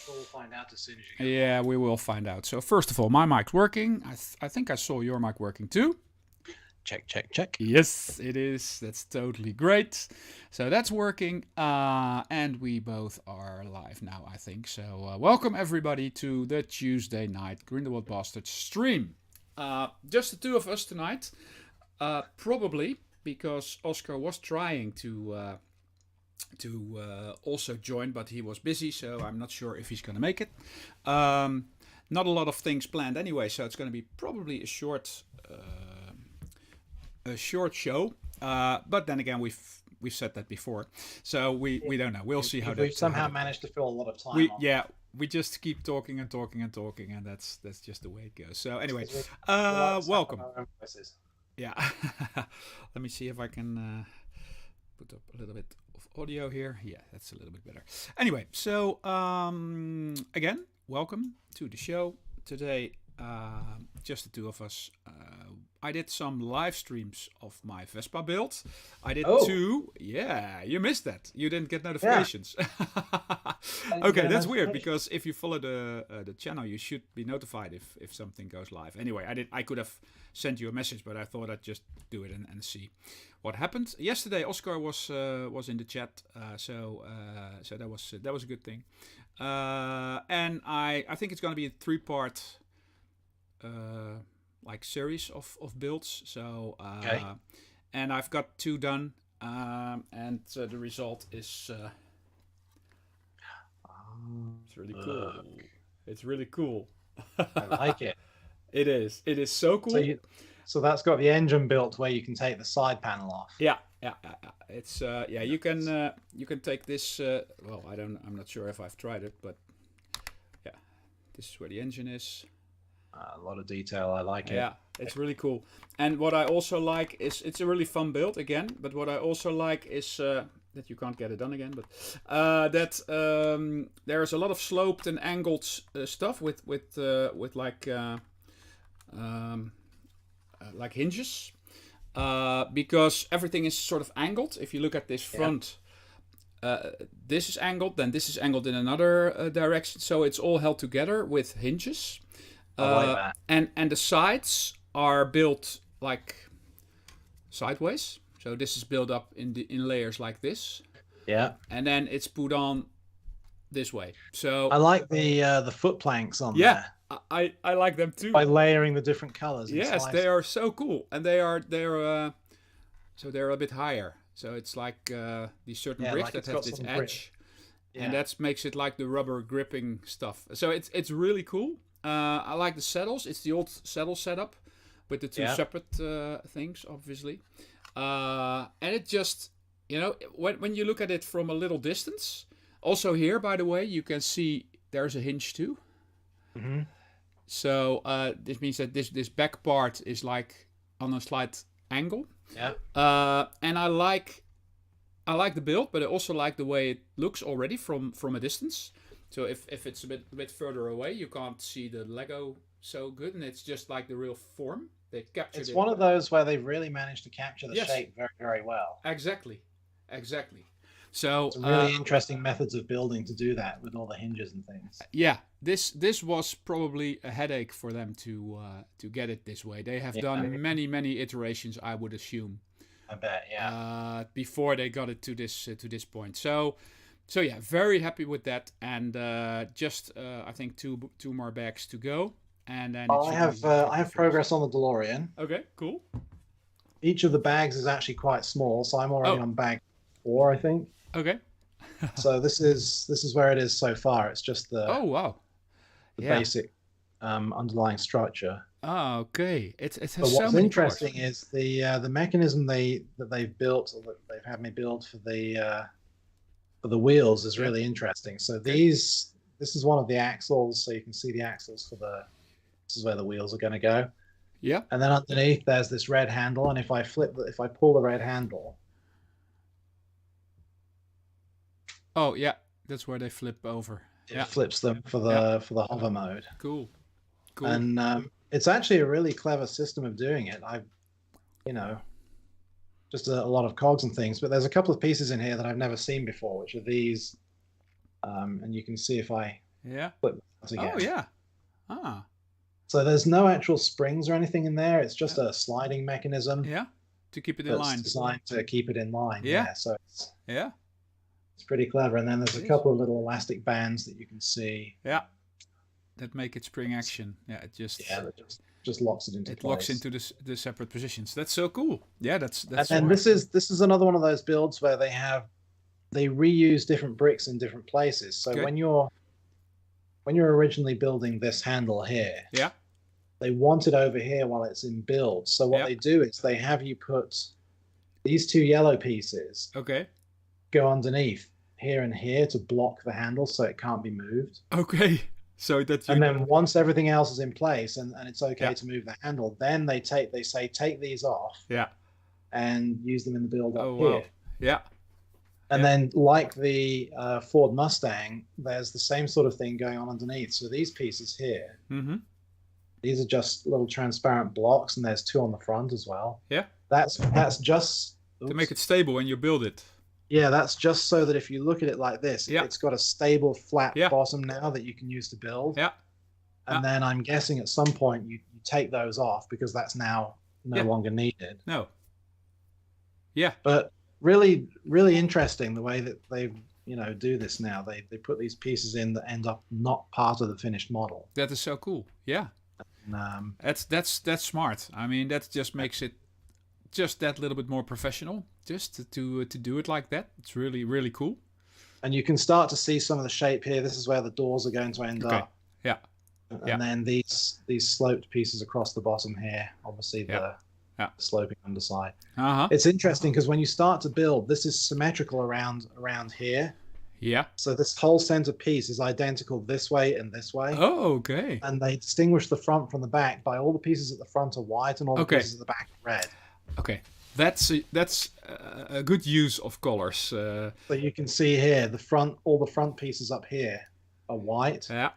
We'll find out as soon as you go Yeah, live. we will find out. So first of all, my mic's working. I think I saw your mic working too. Check, check, check. Yes, it is. That's totally great. So that's working. And we both are live now, I think. So welcome everybody to the Tuesday night Grindelwald Bastards stream. Just the two of us tonight. Probably because Oscar was trying to also join, but he was busy, so I'm not sure if he's going to make it. Not a lot of things planned anyway, so it's going to be probably a short show. But then again, we've said that before, so we don't know. We'll see how that. We've somehow managed to fill a lot of time. We just keep talking and talking and talking, and that's just the way it goes. So anyway, like welcome. Yeah. Let me see if I can put up a little bit of audio here. Yeah, that's a little bit better. Anyway, so again, welcome to the show today. Just the two of us. I did some live streams of my Vespa build. I did two. Yeah, you missed that. You didn't get notifications. Yeah. Okay, that's weird because if you follow the channel, you should be notified if something goes live. Anyway, I could have sent you a message, but I thought I'd just do it and see what happened. Yesterday, Oscar was in the chat, so that was a good thing. And I think it's going to be a 3-part. Like series of builds. So okay. And I've got 2 done, and the result is it's really cool. It's really cool. I like it. It is so cool. So that's got the engine built where you can take the side panel off. Yeah. It's you can take this. Well, I'm not sure if I've tried it, but yeah, this is where the engine is. A lot of detail. I like it. Yeah, it's really cool. And what I also like is it's a really fun build again. But what I also like is that you can't get it done again. But that there's a lot of sloped and angled stuff with like hinges, because everything is sort of angled. If you look at this front. This is angled, then this is angled in another direction. So it's all held together with hinges. I like that. And the sides are built like sideways. So this is built up in layers like this. Yeah. And then it's put on this way. So I like the foot planks on there. Yeah, I like them too. By layering the different colors. Yes, they are so cool, and they're so they're a bit higher. So it's like these certain bricks that have this edge, and that makes it like the rubber gripping stuff. So it's really cool. I like the saddles. It's the old saddle setup with the 2 separate things, obviously. And it just, when you look at it from a little distance, also here, by the way, you can see there's a hinge too. Mm-hmm. So this means that this back part is like on a slight angle. Yeah. And I like the build, but I also like the way it looks already from a distance. So if it's a bit further away, you can't see the Lego so good, and it's just like the real form. They captured it. It's one of those where they've really managed to capture the shape very, very well. Exactly. So it's really interesting methods of building to do that with all the hinges and things. Yeah, this was probably a headache for them to get it this way. They have done many iterations, I would assume. I bet, yeah. Before they got it to this point. So yeah, very happy with that, and just I think two more bags to go, and then I have progress on the DeLorean. Okay, cool. Each of the bags is actually quite small, so I'm already on bag 4, I think. Okay. So this is where it is so far. It's just the basic underlying structure. Oh, okay. It has but so what's many interesting parts. is the mechanism that they've built, or that they've had me build for the wheels is really interesting. So this is one of the axles, so you can see the axles for this is where the wheels are going to go. Yeah. And then underneath there's this red handle, and if I pull the red handle. Oh yeah, that's where they flip over. It flips them for the hover mode. Cool. And it's actually a really clever system of doing it. Just a lot of cogs and things, but there's a couple of pieces in here that I've never seen before, which are these. And you can see if I Yeah. flip that again. Oh yeah. Ah. So there's no actual springs or anything in there. It's just a sliding mechanism. Yeah. To keep it in That's line. designed to keep it in line. Yeah. Yeah. So Yeah. it's pretty clever. And then there's a couple of little elastic bands that you can see. Yeah. That make it spring action. Yeah. It just locks it into place. It locks into the separate positions. That's so cool. Yeah. That's. And then this is another one of those builds where they reuse different bricks in different places. So when you're originally building this handle here, yeah, they want it over here while it's in build. So what they do is they have you put these two yellow pieces, go underneath here and here to block the handle so it can't be moved. Okay. So that and then once everything else is in place and it's okay to move the handle, then they say take these off. Yeah. And use them in the build up here. Wow. Yeah. And then, like the Ford Mustang, there's the same sort of thing going on underneath. So these pieces here, these are just little transparent blocks, and there's two on the front as well. Yeah. That's just to make it stable when you build it. Yeah, that's just so that if you look at it like this, it's got a stable, flat bottom now that you can use to build. Yeah. And then I'm guessing at some point you take those off because that's now no longer needed. No. Yeah. But really, really interesting the way that they do this now. They put these pieces in that end up not part of the finished model. That is so cool. Yeah. And, that's smart. I mean, that just makes it just that little bit more professional. Just to do it like that. It's really, really cool. And you can start to see some of the shape here. This is where the doors are going to end up. Yeah. And then these sloped pieces across the bottom here. Obviously the sloping underside. It's interesting because when you start to build, this is symmetrical around here. Yeah. So this whole center piece is identical this way and this way. Oh, okay. And they distinguish the front from the back by all the pieces at the front are white and all the pieces at the back are red. Okay. That's a good use of colors. So you can see here all the front pieces up here are white. Yeah.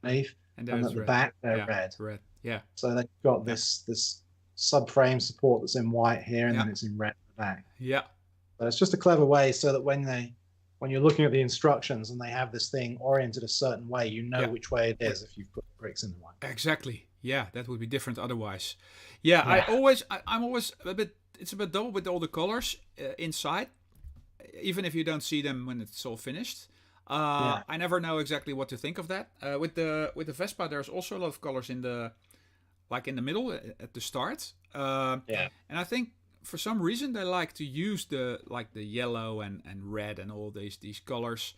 Underneath, and at the back they're red. Red. Yeah. So they've got this subframe support that's in white here, and then it's in red at the back. Yeah. But it's just a clever way so that when you're looking at the instructions and they have this thing oriented a certain way, you know which way it is if you've put bricks in the one. Exactly. Yeah, that would be different otherwise. Yeah. I'm always a bit. It's a bit double with all the colors inside, even if you don't see them when it's all finished. I never know exactly what to think of that. With the Vespa, there's also a lot of colors in the middle at the start. And I think for some reason they like to use the yellow and red and all these colors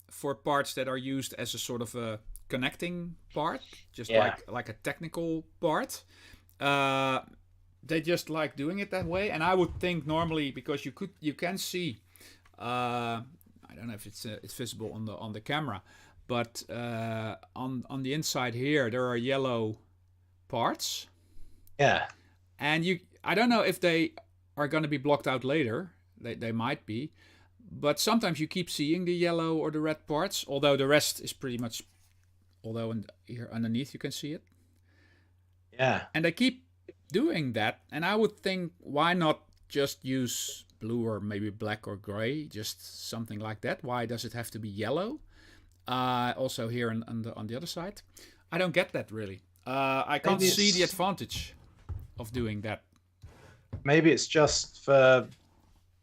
for parts that are used as a sort of a connecting part, just like a technical part. They just like doing it that way, and I would think normally because you can see. I don't know if it's visible on the camera, but on the inside here there are yellow parts. Yeah. And I don't know if they are going to be blocked out later. They might be, but sometimes you keep seeing the yellow or the red parts, although the rest is pretty much. Although here underneath you can see it. Yeah. And they keep doing that, and I would think why not just use blue or maybe black or gray, just something like that. Why does it have to be yellow? Also here on the other side, I don't get that really. I can't see the advantage of doing that. Maybe it's just for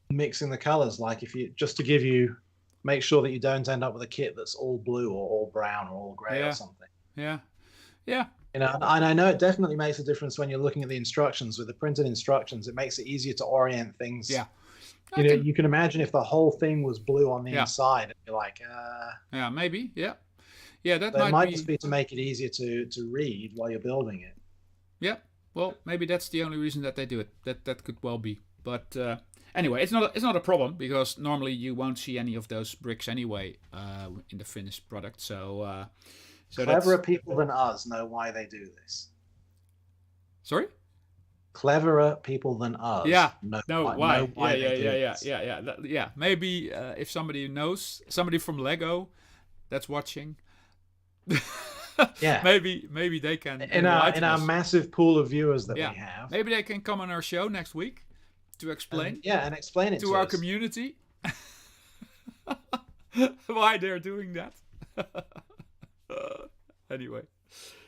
mixing the colors, like make sure that you don't end up with a kit that's all blue or all brown or all gray or something. Yeah. And I know it definitely makes a difference when you're looking at the instructions. With the printed instructions, it makes it easier to orient things. Yeah. You can imagine if the whole thing was blue on the inside, and you're like, yeah, maybe, yeah, that might just be to make it easier to read while you're building it. Yeah, well, maybe that's the only reason that they do it. That could well be, but anyway, it's not a problem because normally you won't see any of those bricks anyway in the finished product. So cleverer people than us know why they do this. Sorry? Cleverer people than us. Yeah. Know why they do this. Yeah. Maybe if somebody knows, somebody from Lego that's watching. Yeah. Maybe they can. In our massive pool of viewers that we have. Maybe they can come on our show next week to explain. And explain it to our us. Community. Why they're doing that. Anyway,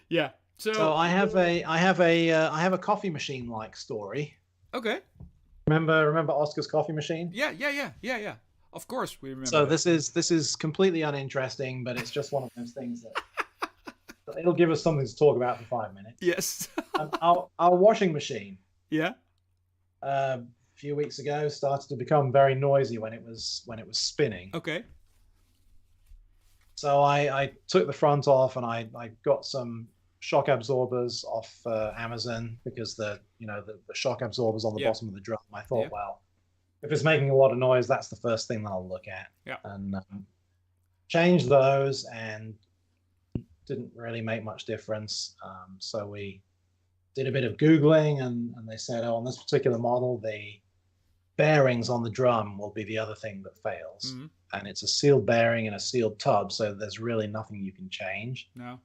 yeah. So So I have a coffee machine like story. okay. Remember Oscar's coffee machine? Yeah. Of course, we remember So that. this is completely uninteresting, but it's just one of those things that it'll give us something to talk about for 5 minutes. Yes. Our washing machine Yeah. a few weeks ago started to become very noisy when it was spinning. Okay. So I took the front off and I got some shock absorbers off Amazon because the shock absorbers on the Yeah. bottom of the drum. I thought, Yeah. well, if it's making a lot of noise, that's the first thing that I'll look at. Yeah. And changed those, and didn't really make much difference. So we did a bit of Googling, and they said, oh, on this particular model, the bearings on the drum will be the other thing that fails. Mhm. And it's a sealed bearing in a sealed tub, so there's really nothing you can change. No.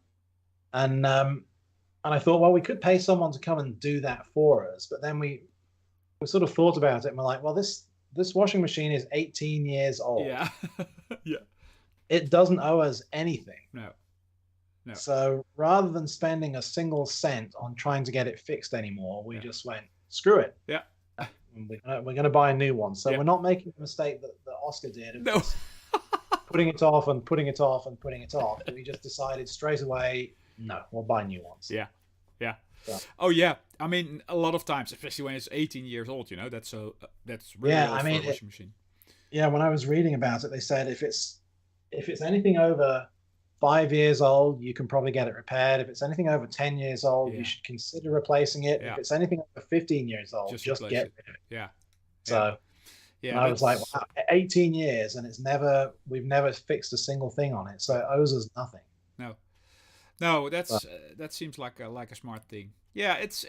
And I thought, well, we could pay someone to come and do that for us. But then we sort of thought about it, and we're like, well, this washing machine is 18 years old. Yeah. Yeah. It doesn't owe us anything. No. No. So rather than spending a single cent on trying to get it fixed anymore, we Yeah. just went, screw it. Yeah. We're going to buy a new one. So Yeah. we're not making the mistake that Oscar did of No. just putting it off and putting it off and putting it off. We just decided straight away, no, we'll buy new ones. Yeah. Yeah. So. Oh yeah. I mean, a lot of times, especially when it's 18 years old, that's really Yeah, old I mean, for a washing machine. Yeah, when I was reading about it, they said if it's anything over 5 years old, you can probably get it repaired. If it's anything over 10 years old, Yeah. you should consider replacing it. Yeah. If it's anything over 15 years old, just replace get it. rid of it. Yeah. So Yeah. and I was like, wow, 18 years, and we've never fixed a single thing on it. So it owes us nothing. No, that seems like a smart thing. Yeah, it's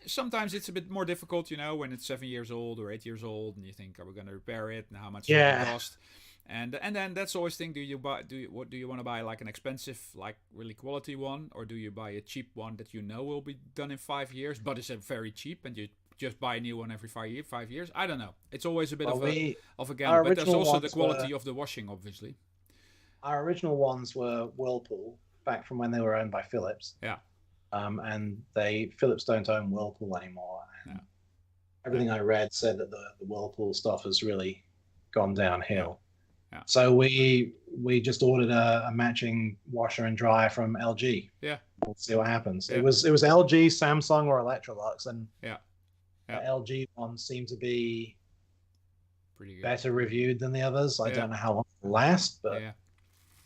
sometimes it's a bit more difficult, when it's 7 years old or 8 years old, and you think, are we going to repair it, and how much is it going to cost? And then that's always thing. Do you want to buy like an expensive, like really quality one, or do you buy a cheap one that will be done in 5 years, but it's very cheap, and you just buy a new one every 5 years? I don't know. It's always a bit of a gamble, but there's also the quality of the washing, obviously. Our original ones were Whirlpool, back from when they were owned by Philips. Yeah. And Philips don't own Whirlpool anymore. And everything I read said that the Whirlpool stuff has really gone downhill. Yeah. So we just ordered a matching washer and dryer from LG. Yeah. We'll see what happens. Yeah. It was LG, Samsung, or Electrolux, and Yeah. the LG one seemed to be pretty good, better reviewed than the others. I don't know how long it'll last, but we'll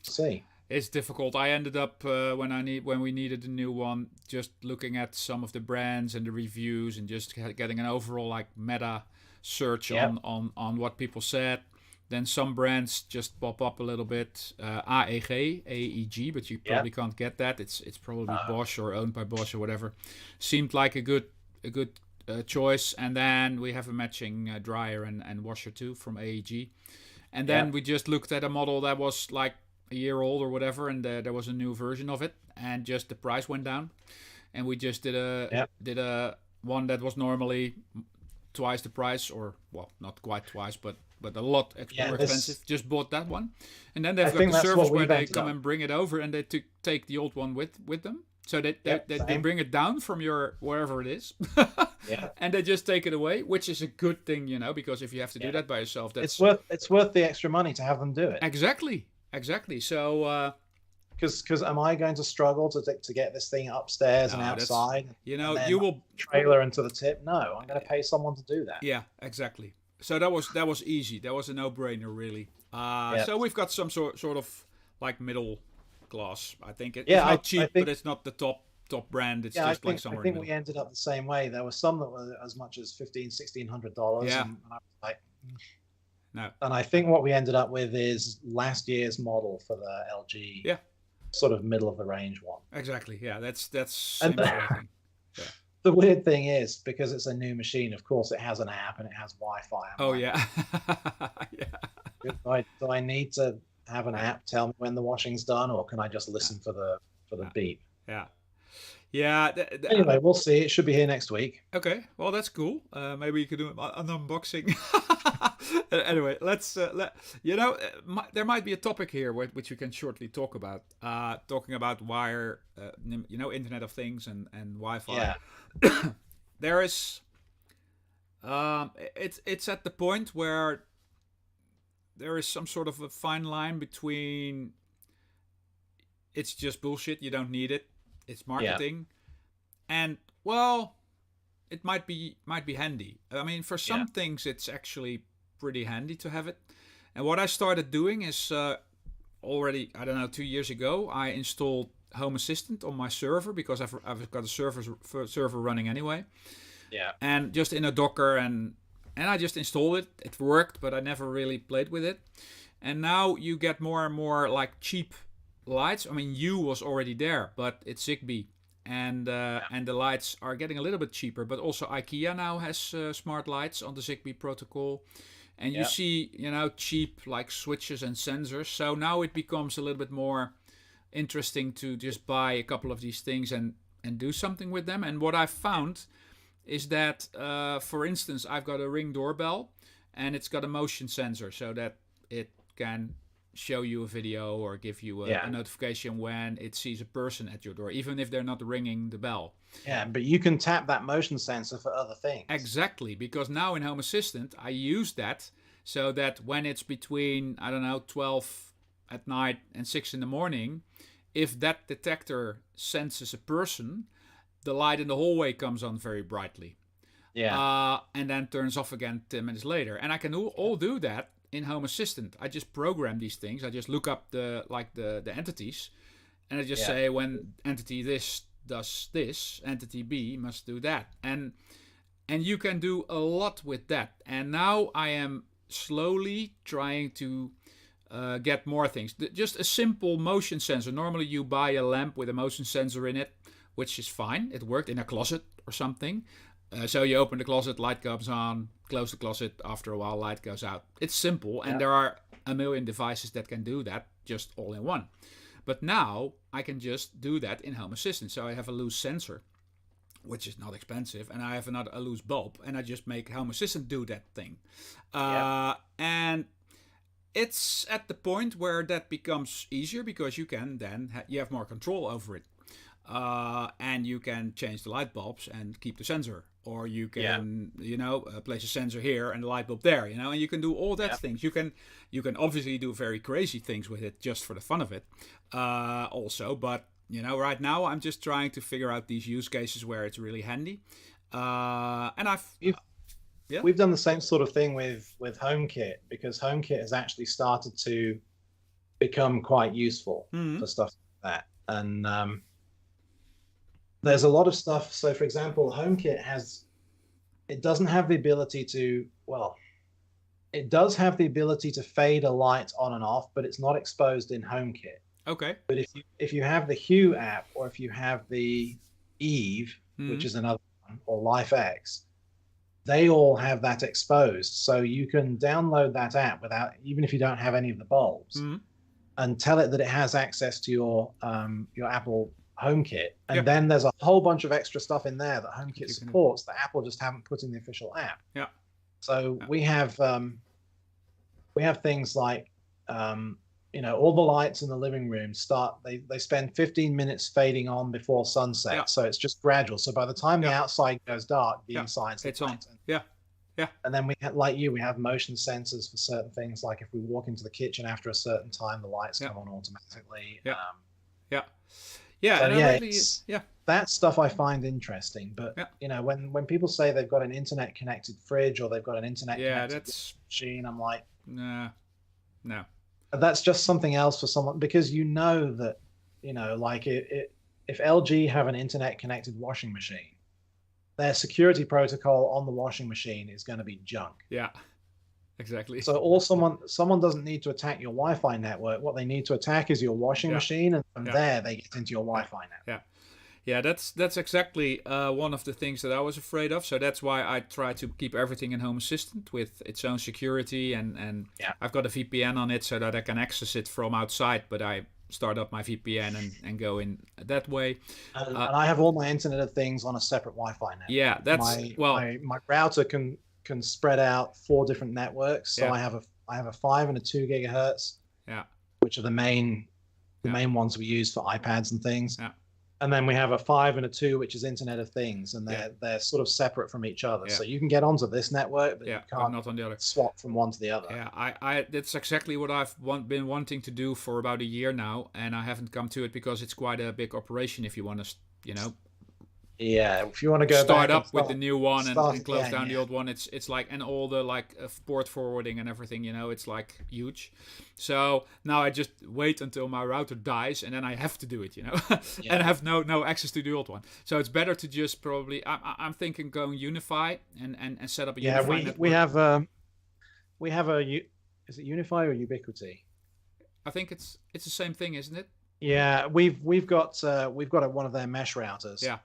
see. It's difficult. I ended up when we needed a new one, just looking at some of the brands and the reviews, and just getting an overall like meta search on what people said. Then some brands just pop up a little bit. AEG, but you probably can't get that. It's probably Bosch or owned by Bosch or whatever. Seemed like a good choice. And then we have a matching dryer and washer too from AEG. And then we just looked at a model that was like a year old or whatever, and there was a new version of it, and just the price went down, and we just did a one that was normally twice the price, or well, not quite twice, but a lot more expensive. Just bought that one, and then they've got the service where they come and bring it over, and they take the old one with them. So they bring it down from your wherever it is, and they just take it away, which is a good thing, because if you have to do that by yourself, that's it's worth the extra money to have them do it. Exactly. So, because am I going to struggle to get this thing upstairs and outside? You will trailer into the tip. No, I'm going to pay someone to do that. Yeah, exactly. So that was easy. That was a no-brainer, really. So we've got some sort of like middle class. I think it's not cheap, but it's not the top brand. It's just like somewhere. I think we ended up the same way. There were some that were as much as $1,500. Yeah. And I was like. No. And I think what we ended up with is last year's model for the LG. Yeah. Sort of middle of the range one. Exactly. Yeah, that's and the weird thing is, because it's a new machine, of course it has an app and it has Wi-Fi. Yeah. Do I need to have an app tell me when the washing's done, or can I just listen for the beep? Yeah. Anyway, we'll see. It should be here next week. Okay, well that's cool. Maybe you could do an unboxing. Anyway, let's there might be a topic here which we can shortly talk about. Talking about wire, Internet of Things and Wi-Fi. Yeah. There is, it's at the point where there is some sort of a fine line between it's just bullshit, you don't need it, it's marketing, and well, it might be handy. I mean, for some things it's actually pretty handy to have it. And what I started doing is already, I don't know, 2 years ago, I installed Home Assistant on my server because I've got a server running anyway. Yeah. And just in a Docker, and I just installed it. It worked, but I never really played with it. And now you get more and more like cheap lights. I mean, U was already there, but it's Zigbee. And the lights are getting a little bit cheaper, but also IKEA now has smart lights on the Zigbee protocol, and you see, cheap like switches and sensors. So now it becomes a little bit more interesting to just buy a couple of these things and do something with them. And what I've found is that, for instance, I've got a Ring doorbell, and it's got a motion sensor so that it can show you a video or give you a notification when it sees a person at your door, even if they're not ringing the bell. Yeah, but you can tap that motion sensor for other things. Exactly, because now in Home Assistant, I use that so that when it's between, I don't know, 12 at night and 6 in the morning, if that detector senses a person, the light in the hallway comes on very brightly. Yeah. And then turns off again 10 minutes later. And I can all do that in Home Assistant. I just program these things. I just look up the entities, and I just say when entity this does this, entity B must do that. And you can do a lot with that. And now I am slowly trying to get more things. Just a simple motion sensor. Normally you buy a lamp with a motion sensor in it, which is fine. It worked in a closet or something. So you open the closet, light comes on, close the closet, after a while light goes out. It's simple, and there are a million devices that can do that just all in one. But now I can just do that in Home Assistant. So I have a loose sensor, which is not expensive, and I have a loose bulb, and I just make Home Assistant do that thing. And it's at the point where that becomes easier because you can then you have more control over it. And you can change the light bulbs and keep the sensor, or you can place a sensor here and a light bulb there, and you can do all that things. You can obviously do very crazy things with it just for the fun of it, also. But right now I'm just trying to figure out these use cases where it's really handy. And we've done the same sort of thing with HomeKit, because HomeKit has actually started to become quite useful for stuff like that. And there's a lot of stuff. So, for example, HomeKit it doesn't have the ability to, it does have the ability to fade a light on and off, but it's not exposed in HomeKit. Okay. But if you have the Hue app, or if you have the Eve, which is another one, or LifeX, they all have that exposed. So you can download that app even if you don't have any of the bulbs, and tell it that it has access to your Apple HomeKit, and then there's a whole bunch of extra stuff in there that HomeKit supports that Apple just haven't put in the official app. Yeah. So we have things like all the lights in the living room they spend 15 minutes fading on before sunset. Yeah. So it's just gradual. So by the time the outside goes dark, the inside's it's on. Yeah. And then we have motion sensors for certain things, like if we walk into the kitchen after a certain time, the lights come on automatically. That stuff I find interesting. But when people say they've got an internet connected fridge, or they've got an internet connected machine, I'm like, no. That's just something else for someone, because that like if LG have an internet connected washing machine, their security protocol on the washing machine is going to be junk. Yeah. Exactly. So someone doesn't need to attack your Wi-Fi network. What they need to attack is your washing machine, and from there they get into your Wi-Fi network. Yeah, that's exactly one of the things that I was afraid of. So that's why I try to keep everything in Home Assistant with its own security, and I've got a VPN on it so that I can access it from outside, but I start up my VPN and go in that way. And I have all my Internet of Things on a separate Wi-Fi network. Yeah, that's my router can spread out 4 different networks. So Yeah. I have a 5 and a 2 gigahertz. Yeah. Which are the main ones we use for iPads and things. Yeah. And then we have a 5 and a 2, which is Internet of Things, and they're sort of separate from each other. Yeah. So you can get onto this network, but you can't not on the other. swap from one to the other. Yeah, I that's exactly what I've been wanting to do for about a year now, and I haven't come to it because it's quite a big operation if you want to, Yeah, if you want to go start back up with the new one and close down the yeah. old one, it's like, and all the like port forwarding and everything, it's like huge. So now I just wait until my router dies, and then I have to do it, and I have no access to the old one. So it's better to just probably I'm thinking going Unify and set up a Unify network. we have is it Unify or Ubiquity? I think it's the same thing, isn't it? Yeah, we've got one of their mesh routers. Yeah.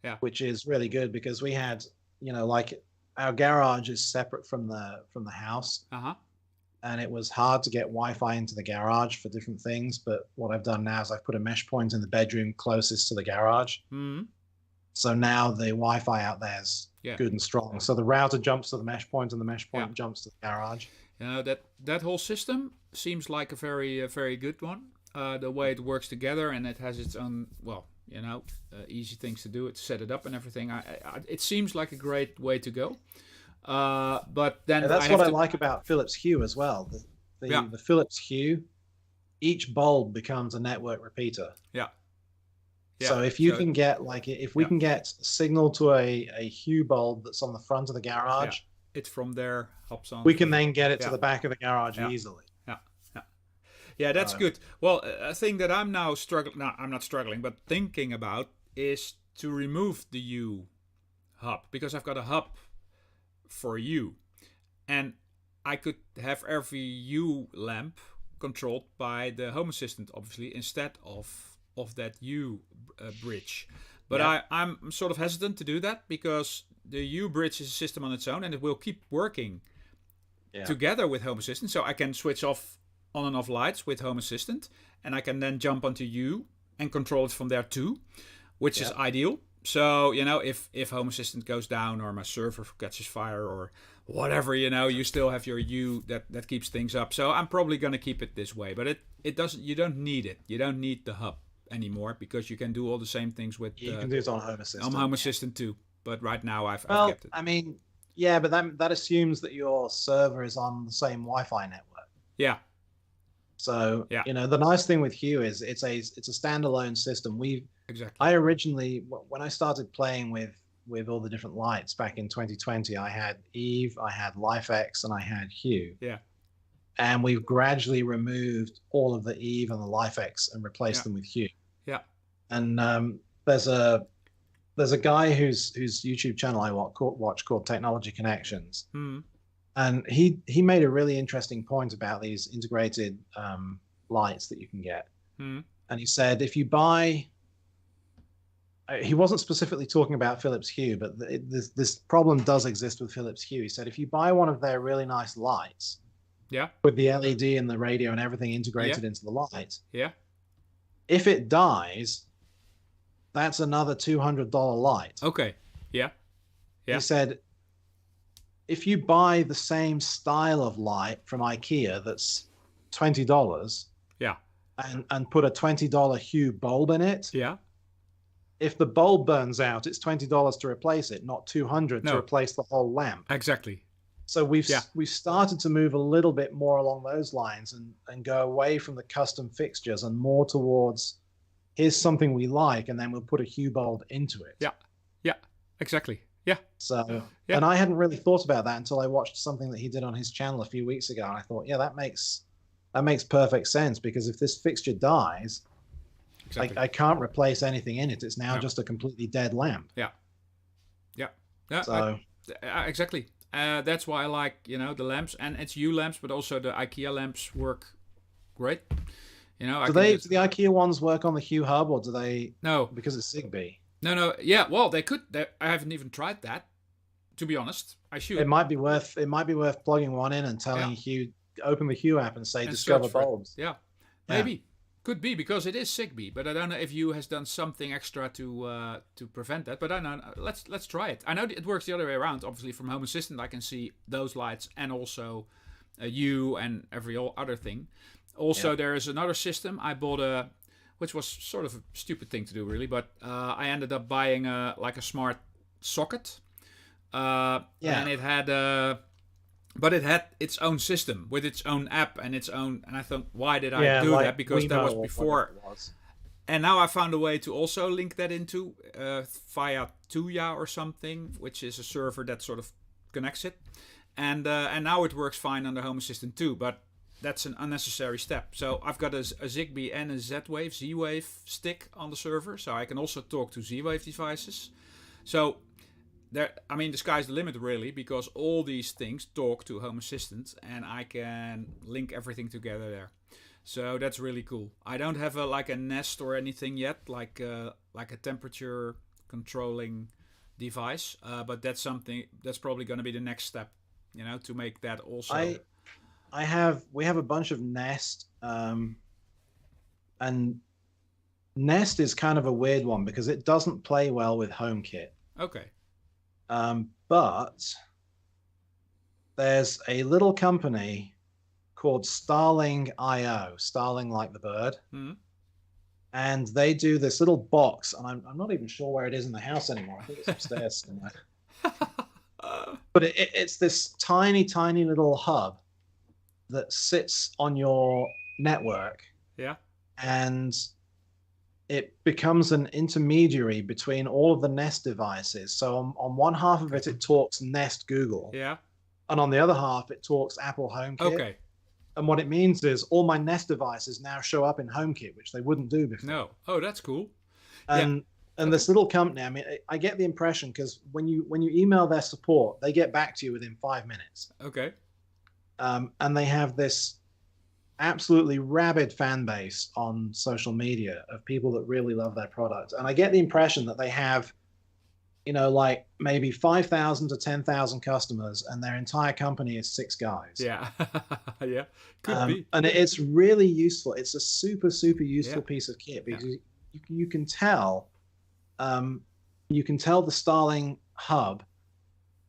Yeah. Which is really good because we had, like our garage is separate from the house. Uh-huh. And it was hard to get Wi-Fi into the garage for different things. But what I've done now is I've put a mesh point in the bedroom closest to the garage. Mm-hmm. So now the Wi-Fi out there is good and strong. So the router jumps to the mesh point and the mesh point jumps to the garage. That whole system seems like a very, very good one. The way it works together, and it has its own, easy things to do, to set it up and everything. It seems like a great way to go. But then that's what I like about Philips Hue as well. The Philips Hue, each bulb becomes a network repeater. Yeah. So if you can get if we can get signal to a Hue bulb that's on the front of the garage, it's from there hops on. We can then get it to the back of the garage easily. Yeah, that's good. Well, a thing that I'm now struggling, no, I'm not struggling, but thinking about is to remove the U hub, because I've got a hub for U. And I could have every U lamp controlled by the Home Assistant, obviously, instead of that U bridge. But I'm sort of hesitant to do that because the U bridge is a system on its own and it will keep working together with Home Assistant. So I can switch off on and off lights with Home Assistant, and I can then jump onto U and control it from there too, which is ideal. So, if Home Assistant goes down or my server catches fire or whatever, you still have your U that keeps things up. So I'm probably going to keep it this way, but it doesn't, you don't need it. You don't need the hub anymore because you can do all the same things with you can do it on Home Assistant. On Home Assistant too. But right now I've kept it. I mean, but that assumes that your server is on the same Wi-Fi network. Yeah. So the nice thing with Hue is it's a standalone system. I originally, when I started playing with all the different lights back in 2020, I had Eve, I had LifeX, and I had Hue. Yeah. And we've gradually removed all of the Eve and the LifeX and replaced them with Hue. Yeah. And there's a guy whose YouTube channel I watch called Technology Connections. Mm. And he made a really interesting point about these integrated lights that you can get. Mm. And he said, if you buy, he wasn't specifically talking about Philips Hue, but this problem does exist with Philips Hue. He said, if you buy one of their really nice lights, with the LED and the radio and everything integrated into the light, if it dies, that's another $200 light. Okay. Yeah. He said, if you buy the same style of light from IKEA that's $20, and put a $20 Hue bulb in it, if the bulb burns out, it's $20 to replace it, not $200 to replace the whole lamp. Exactly. So we've started to move a little bit more along those lines and go away from the custom fixtures and more towards here's something we like, and then we'll put a Hue bulb into it. Yeah, exactly. Yeah. So, and I hadn't really thought about that until I watched something that he did on his channel a few weeks ago, and I thought, that makes perfect sense, because if this fixture dies, I can't replace anything in it. It's now just a completely dead lamp. Yeah. So exactly. That's why I like the lamps, and it's Hue lamps, but also the IKEA lamps work great. Do the IKEA ones work on the Hue hub, or do they? No, because it's Zigbee. No. Yeah, well, they could. I haven't even tried that, to be honest. I should. It might be worth plugging one in and telling Hue, open the Hue app and say discover bulbs. Yeah, maybe. Could be because it is Zigbee, but I don't know if you has done something extra to prevent that. But I know. Let's try it. I know it works the other way around. Obviously, from Home Assistant, I can see those lights and also you and every other thing. Also, there is another system I bought which was sort of a stupid thing to do, really. But I ended up buying like a smart socket. And it had. But it had its own system with its own app and its own. And I thought, why did I do that? Because that was before. And now I found a way to also link that into via Tuya or something, which is a server that sort of connects it. And now it works fine on the Home Assistant too. But that's an unnecessary step. So I've got a Zigbee and a Z-Wave stick on the server. So I can also talk to Z-Wave devices. So the sky's the limit, really, because all these things talk to Home Assistant, and I can link everything together there. So that's really cool. I don't have a Nest or anything yet, like a temperature controlling device, but that's something that's probably going to be the next step, to make that also. We have a bunch of Nest, and Nest is kind of a weird one because it doesn't play well with HomeKit. Okay. But there's a little company called Starling.io, Starling like the bird, and they do this little box, and I'm not even sure where it is in the house anymore. I think it's upstairs somewhere. But it's this tiny, tiny little hub that sits on your network. Yeah. And it becomes an intermediary between all of the Nest devices. So on one half of it talks Nest Google. Yeah. And on the other half, it talks Apple HomeKit. Okay. And what it means is all my Nest devices now show up in HomeKit, which they wouldn't do before. No. Oh, that's cool. And this little company, I get the impression, because when you email their support, they get back to you within 5 minutes. Okay. And they have this absolutely rabid fan base on social media of people that really love their product. And I get the impression that they have, like maybe 5,000 to 10,000 customers, and their entire company is 6 guys. Yeah. Yeah. Could be. And it's really useful. It's a super, super useful piece of kit because you can tell, the Starling hub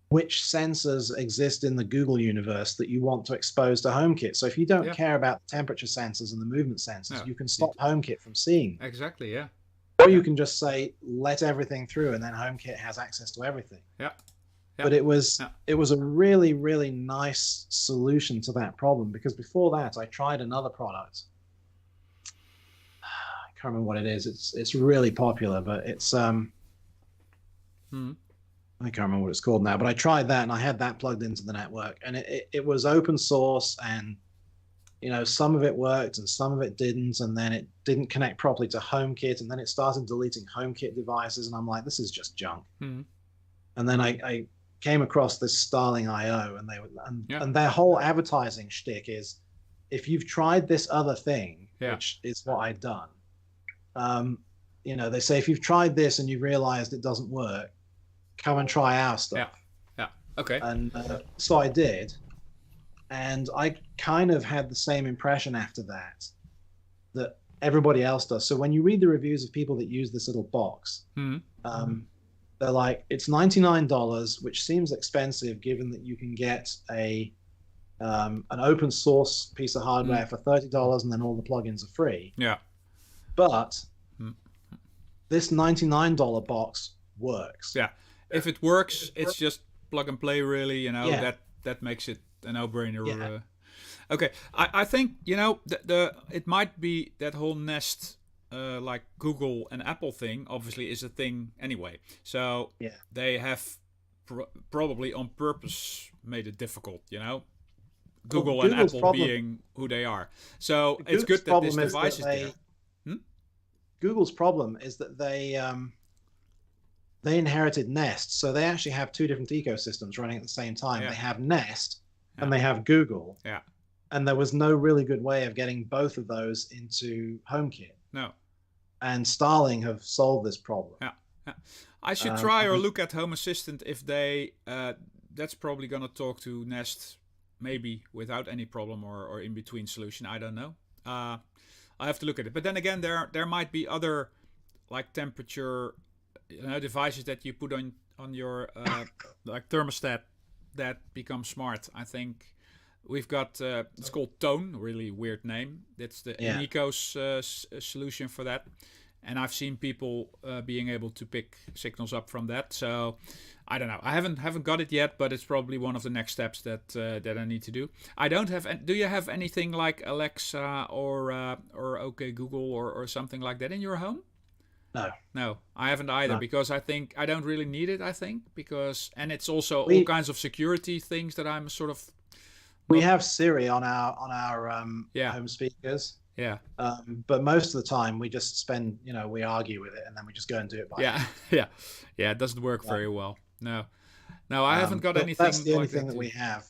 which sensors exist in the Google universe that you want to expose to HomeKit. So if you don't care about the temperature sensors and the movement sensors, you can stop HomeKit from seeing them. Exactly, yeah. Or you can just say, let everything through, and then HomeKit has access to everything. Yeah. But it was a really, really nice solution to that problem, because before that, I tried another product. I can't remember what it is. It's really popular, but it's I can't remember what it's called now, but I tried that and I had that plugged into the network, and it was open source, and some of it worked and some of it didn't, and then it didn't connect properly to HomeKit, and then it started deleting HomeKit devices, and I'm like, this is just junk. And then I came across this Starling.io, and their whole advertising shtick is, if you've tried this other thing, which is what I'd done, they say, if you've tried this and you've realized it doesn't work, come and try our stuff. Yeah. Okay. And so I did, and I kind of had the same impression after that everybody else does. So when you read the reviews of people that use this little box, they're like, it's $99, which seems expensive given that you can get an open source piece of hardware for $30, and then all the plugins are free. Yeah. But this $99 box works. Yeah. If it works, it's just plug and play, really. That makes it a no-brainer. Yeah. Okay, I think it might be that whole Nest, like Google and Apple thing. Obviously, is a thing anyway. So they have probably on purpose made it difficult. Google and Apple being who they are. So it's good that this device is there. Google's problem is that they inherited Nest, so they actually have 2 different ecosystems running at the same time. They have Nest and they have Google. Yeah. And there was no really good way of getting both of those into HomeKit. No. And Starling have solved this problem. Yeah. I should try or look at Home Assistant if they. That's probably going to talk to Nest, maybe without any problem or in between solution. I don't know. I have to look at it. But then again, there might be other like temperature devices that you put on your like thermostat that become smart. I think we've got it's called Tone, really weird name. That's the Nico's solution for that. And I've seen people being able to pick signals up from that. So I don't know. I haven't got it yet, but it's probably one of the next steps that I need to do. I don't have. Do you have anything like Alexa or OK Google or something like that in your home? No, I haven't either, because I think I don't really need it. I think and it's also all kinds of security things that I'm sort of. We have Siri on our home speakers. Yeah. But most of the time we just spend, we argue with it and then we just go and do it by hand. Yeah. It doesn't work very well. No, I haven't got anything. That's the only thing that we have.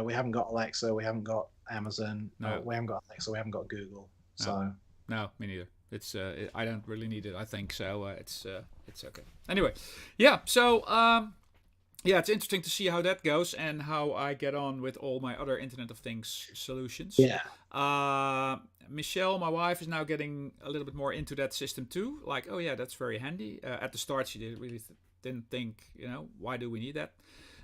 We haven't got Alexa, we haven't got Amazon. No. We haven't got Alexa, we haven't got Google. So no, me neither. It's I don't really need it. I think so. It's okay. Anyway, yeah. So it's interesting to see how that goes and how I get on with all my other Internet of Things solutions. Yeah. Michelle, my wife, is now getting a little bit more into that system too. Like, oh yeah, that's very handy. At the start, she didn't think, why do we need that?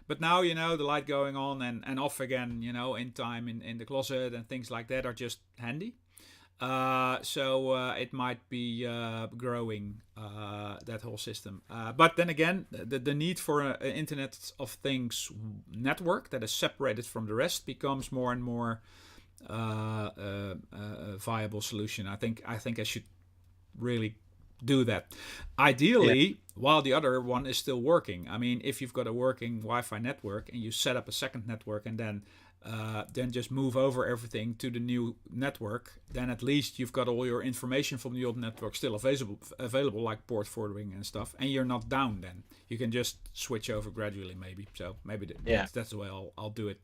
But now, the light going on and off again, in time in the closet and things like that are just handy. So it might be growing, that whole system. But then again, the need for an Internet of Things network that is separated from the rest becomes more and more a viable solution. I think I should really do that. Ideally, while the other one is still working. I mean, if you've got a working Wi-Fi network and you set up a second network and then just move over everything to the new network, then at least you've got all your information from the old network still available, like port forwarding and stuff, and you're not down. Then you can just switch over gradually, maybe. So maybe that's the way I'll do it,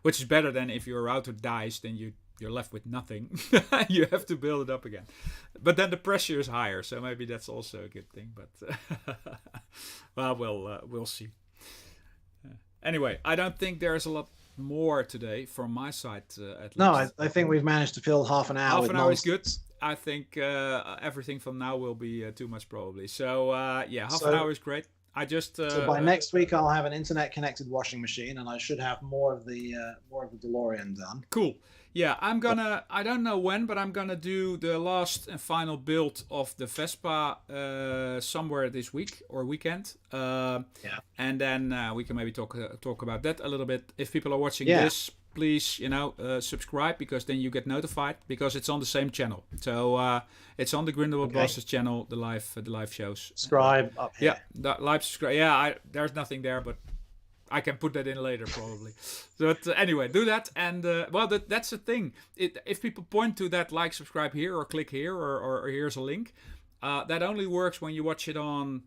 which is better than if your router dies, then you're left with nothing. You have to build it up again, but then the pressure is higher, so maybe that's also a good thing. But well, we'll see. Anyway, I don't think there's a lot more today from my side, at least. No, I think we've managed to fill half an hour. Half an hour is good. I think everything from now will be too much probably. So half an hour is great. I just so by next week I'll have an internet connected washing machine and I should have more of the DeLorean done. Cool. Yeah, I don't know when, but I'm gonna do the last and final build of the Vespa somewhere this week or weekend. And then we can maybe talk about that a little bit. If people are watching this, please, subscribe, because then you get notified, because it's on the same channel. So it's on the Grindelwald Bosses channel, the live shows. Subscribe up here. Yeah, live subscribe. Yeah, there's nothing there, but I can put that in later probably. But anyway, do that. And that's the thing. If people point to that like, subscribe here, or click here, or here's a link, that only works when you watch it on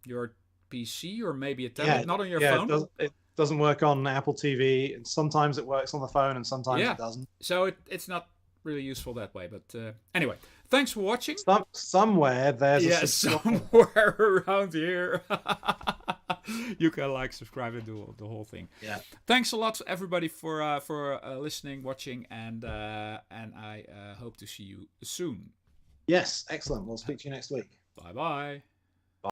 your PC or maybe a tablet, not on your phone. It doesn't work on Apple TV. And sometimes it works on the phone and sometimes it doesn't. So it's not really useful that way. But anyway, thanks for watching. Somewhere there's somewhere around here. You can like, subscribe, and do the whole thing. Yeah. Thanks a lot, everybody, for listening, watching, and I hope to see you soon. Yes, excellent. We'll speak to you next week. Bye bye.